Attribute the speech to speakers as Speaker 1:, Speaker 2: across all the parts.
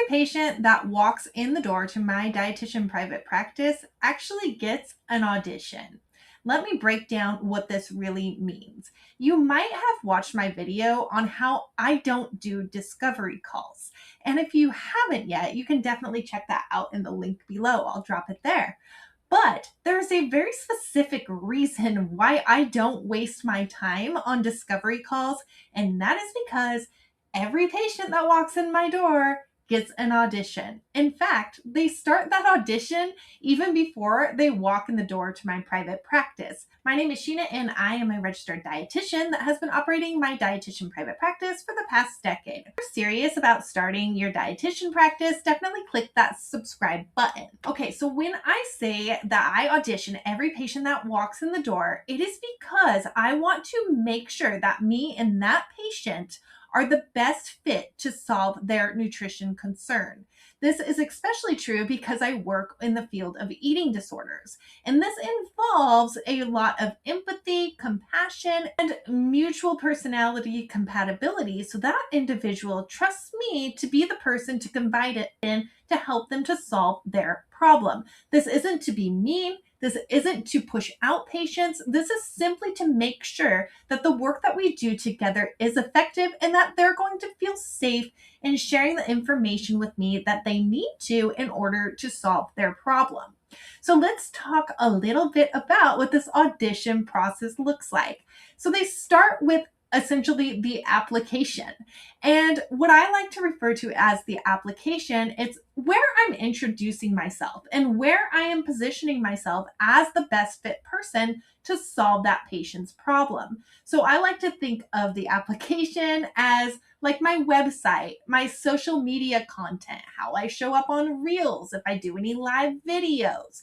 Speaker 1: patient that walks in the door to my dietitian private practice actually gets an audition. Let me break down what this really means. You might have watched my video on how I don't do discovery calls. And if you haven't yet, you can definitely check that out in the link below. I'll drop it there. But there's a very specific reason why I don't waste my time on discovery calls, and that is because every patient that walks in my door gets an audition. In fact, they start that audition even before they walk in the door to my private practice. My name is Sheena and I am a registered dietitian that has been operating my dietitian private practice for the past decade. If you're serious about starting your dietitian practice, definitely click that subscribe button. Okay, so when I say that I audition every patient that walks in the door, it is because I want to make sure that me and that patient are the best fit to solve their nutrition concern. This is especially true because I work in the field of eating disorders, and this involves a lot of empathy, compassion, and mutual personality compatibility so that individual trusts me to be the person to confide it in to help them to solve their problem. This isn't to be mean. This isn't to push out patients. This is simply to make sure that the work that we do together is effective and that they're going to feel safe in sharing the information with me that they need to in order to solve their problem. So let's talk a little bit about what this audition process looks like. So they start with essentially the application. And what I like to refer to as the application, it's where I'm introducing myself and where I am positioning myself as the best fit person to solve that patient's problem. So I like to think of the application as like my website, my social media content, how I show up on Reels, if I do any live videos.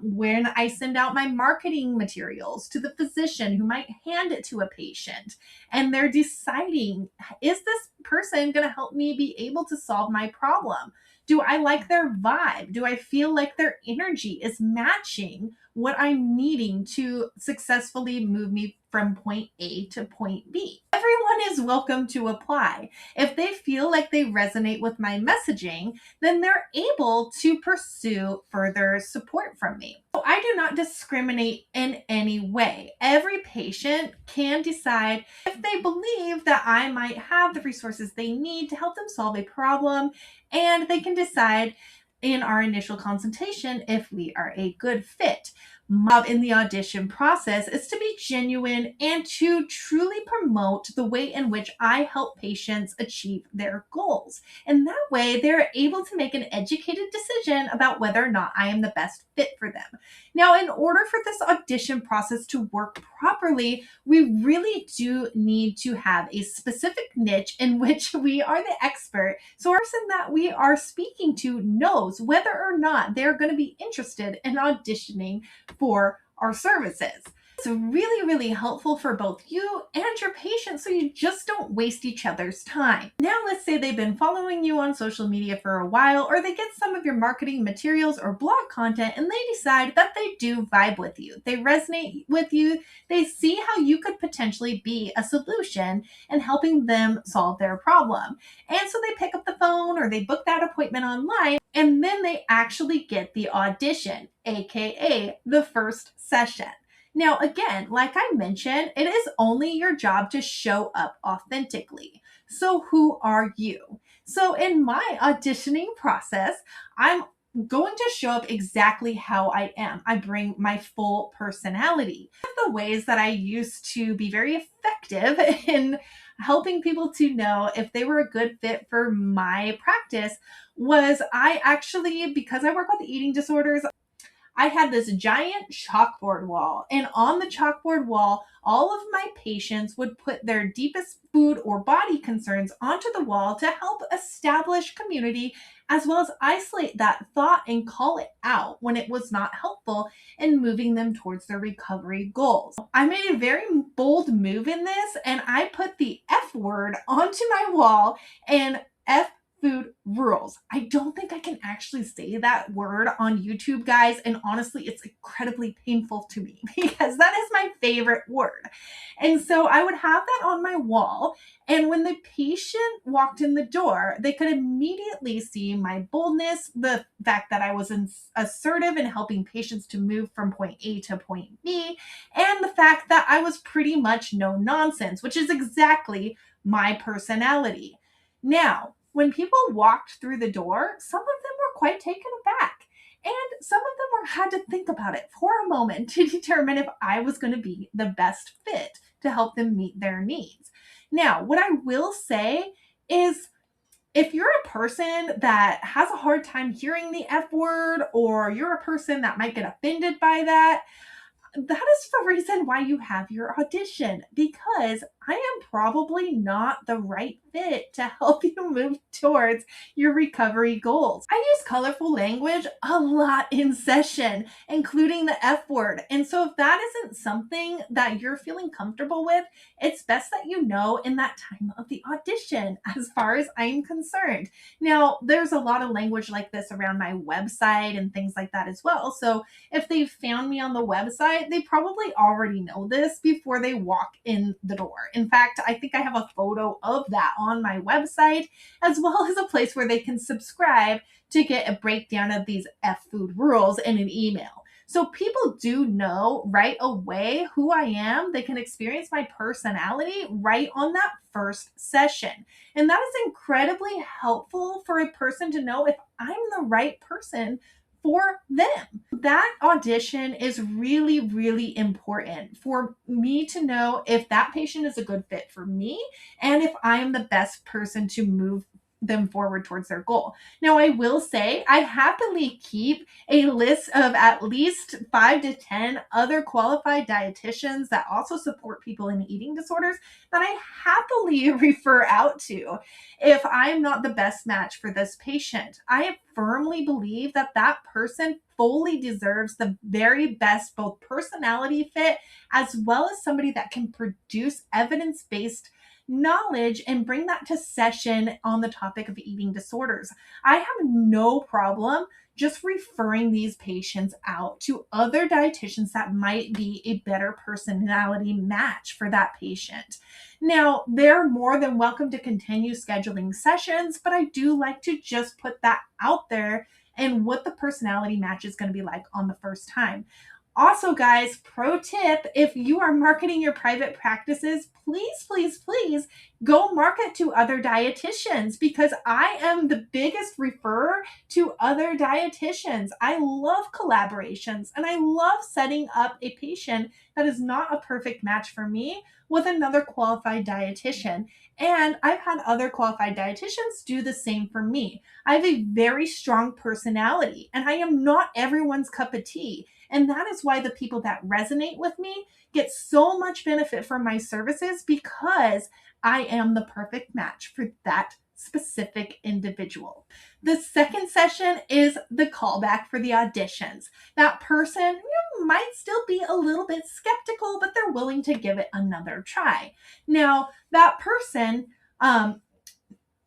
Speaker 1: When I send out my marketing materials to the physician who might hand it to a patient, and they're deciding, is this person going to help me be able to solve my problem? Do I like their vibe? Do I feel like their energy is matching what I'm needing to successfully move me from point A to point B? Everyone is welcome to apply. If they feel like they resonate with my messaging, then they're able to pursue further support from me. So I do not discriminate in any way. Every patient can decide if they believe that I might have the resources they need to help them solve a problem, and they can decide in our initial consultation if we are a good fit. My job in the audition process is to be genuine and to truly promote the way in which I help patients achieve their goals. And that way they're able to make an educated decision about whether or not I am the best fit for them. Now, in order for this audition process to work properly, we really do need to have a specific niche in which we are the expert. So our person that we are speaking to knows whether or not they're going to be interested in auditioning for our services. It's really, really helpful for both you and your patient so you just don't waste each other's time. Now, let's say they've been following you on social media for a while, or they get some of your marketing materials or blog content and they decide that they do vibe with you. They resonate with you. They see how you could potentially be a solution in helping them solve their problem. And so they pick up the phone or they book that appointment online, and then they actually get the audition, aka the first session. Now, again, like I mentioned, it is only your job to show up authentically. So who are you? So in my auditioning process, I'm going to show up exactly how I am. I bring my full personality. One of the ways that I used to be very effective in helping people to know if they were a good fit for my practice was I actually, because I work with eating disorders, I had this giant chalkboard wall, and on the chalkboard wall, all of my patients would put their deepest food or body concerns onto the wall to help establish community, as well as isolate that thought and call it out when it was not helpful in moving them towards their recovery goals. I made a very bold move in this, and I put the F word onto my wall, and F food rules. I don't think I can actually say that word on YouTube, guys. And honestly, it's incredibly painful to me because that is my favorite word. And so I would have that on my wall. And when the patient walked in the door, they could immediately see my boldness, the fact that I was assertive in helping patients to move from point A to point B, and the fact that I was pretty much no nonsense, which is exactly my personality. Now, when people walked through the door, some of them were quite taken aback. And some of them had to think about it for a moment to determine if I was going to be the best fit to help them meet their needs. Now, what I will say is if you're a person that has a hard time hearing the F word, or you're a person that might get offended by that, that is the reason why you have your audition, because I am probably not the right fit to help you move towards your recovery goals. I use colorful language a lot in session, including the F word. And so if that isn't something that you're feeling comfortable with, it's best that you know in that time of the audition, as far as I'm concerned. Now, there's a lot of language like this around my website and things like that as well. So if they've found me on the website, they probably already know this before they walk in the door. In fact, I think I have a photo of that on my website, as well as a place where they can subscribe to get a breakdown of these F food rules in an email. So people do know right away who I am. They can experience my personality right on that first session. And that is incredibly helpful for a person to know if I'm the right person for them. That audition is really, really important for me to know if that patient is a good fit for me and if I am the best person to move them forward towards their goal. Now, I will say I happily keep a list of at least 5 to 10 other qualified dietitians that also support people in eating disorders that I happily refer out to if I'm not the best match for this patient. I firmly believe that that person fully deserves the very best both personality fit as well as somebody that can produce evidence-based knowledge and bring that to session on the topic of eating disorders. I have no problem just referring these patients out to other dietitians that might be a better personality match for that patient. Now, they're more than welcome to continue scheduling sessions, but I do like to just put that out there and what the personality match is going to be like on the first time. Also, guys, pro tip, if you are marketing your private practices, please, please, please go market to other dietitians, because I am the biggest referrer to other dietitians. I love collaborations and I love setting up a patient that is not a perfect match for me with another qualified dietitian. And I've had other qualified dietitians do the same for me. I have a very strong personality and I am not everyone's cup of tea. And that is why the people that resonate with me get so much benefit from my services, because I am the perfect match for that specific individual. The second session is the callback for the auditions. That person might still be a little bit skeptical, but they're willing to give it another try. Now, that person, sometimes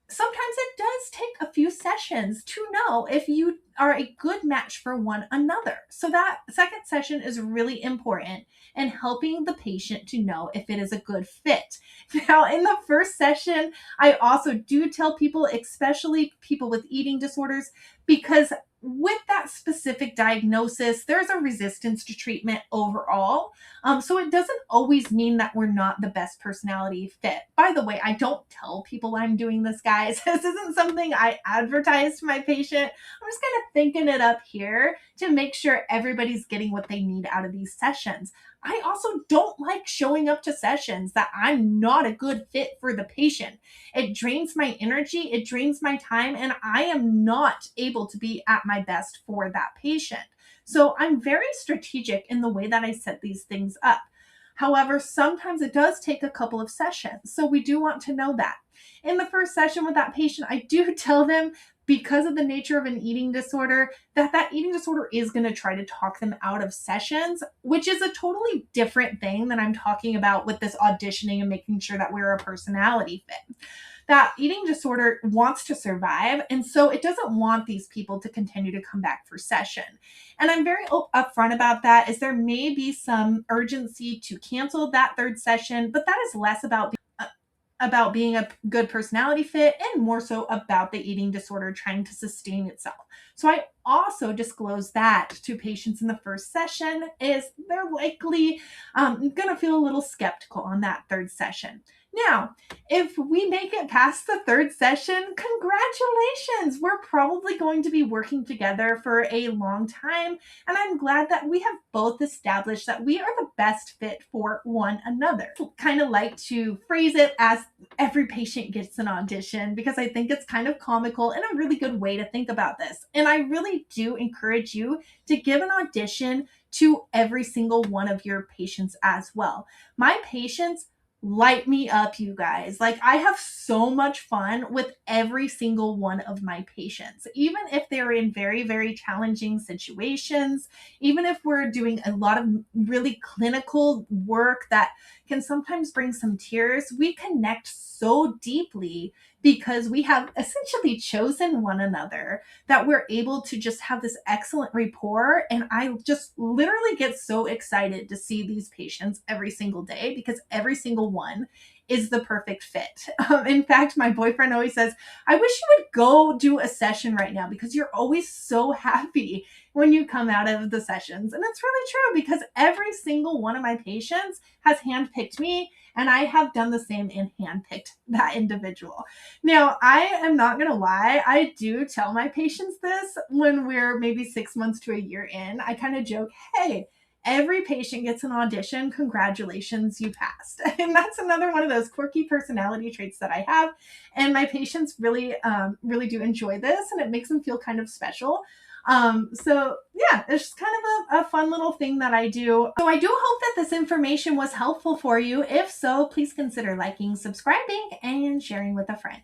Speaker 1: it does take a few sessions to know if you are a good match for one another. So that second session is really important in helping the patient to know if it is a good fit. Now, in the first session, I also do tell people, especially people with eating disorders, because with that specific diagnosis, there's a resistance to treatment overall. So it doesn't always mean that we're not the best personality fit. By the way, I don't tell people I'm doing this, guys. This isn't something I advertise to my patient. I'm just kind of thinking it up here to make sure everybody's getting what they need out of these sessions. I also don't like showing up to sessions that I'm not a good fit for the patient. It drains my energy, it drains my time, and I am not able to be at my best for that patient. So I'm very strategic in the way that I set these things up. However, sometimes it does take a couple of sessions. So we do want to know that. In the first session with that patient, I do tell them, because of the nature of an eating disorder, that eating disorder is going to try to talk them out of sessions, which is a totally different thing than I'm talking about with this auditioning and making sure that we're a personality fit. that eating disorder wants to survive. And so it doesn't want these people to continue to come back for session. And I'm very upfront about that, is there may be some urgency to cancel that third session, but that is less about being a good personality fit and more so about the eating disorder trying to sustain itself. So I also disclose that to patients in the first session, is they're likely going to feel a little skeptical on that third session. Now, if we make it past the third session, congratulations! We're probably going to be working together for a long time, and I'm glad that we have both established that we are the best fit for one another. I kind of like to phrase it as every patient gets an audition, because I think it's kind of comical and a really good way to think about this. And I really do encourage you to give an audition to every single one of your patients as well. My patients light me up, you guys. Like, I have so much fun with every single one of my patients, even if they're in very, very challenging situations, even if we're doing a lot of really clinical work that can sometimes bring some tears. We connect so deeply because we have essentially chosen one another, that we're able to just have this excellent rapport. And I just literally get so excited to see these patients every single day, because every single one is the perfect fit. In fact, my boyfriend always says, I wish you would go do a session right now, because you're always so happy when you come out of the sessions. And it's really true, because every single one of my patients has handpicked me, and I have done the same and handpicked that individual. Now, I am not going to lie. I do tell my patients this when we're maybe 6 months to a year in. I kind of joke, hey, every patient gets an audition. Congratulations, you passed. And that's another one of those quirky personality traits that I have. And my patients really, really do enjoy this, and it makes them feel kind of special. So yeah, it's just kind of a fun little thing that I do. So I do hope that this information was helpful for you. If so, please consider liking, subscribing, and sharing with a friend.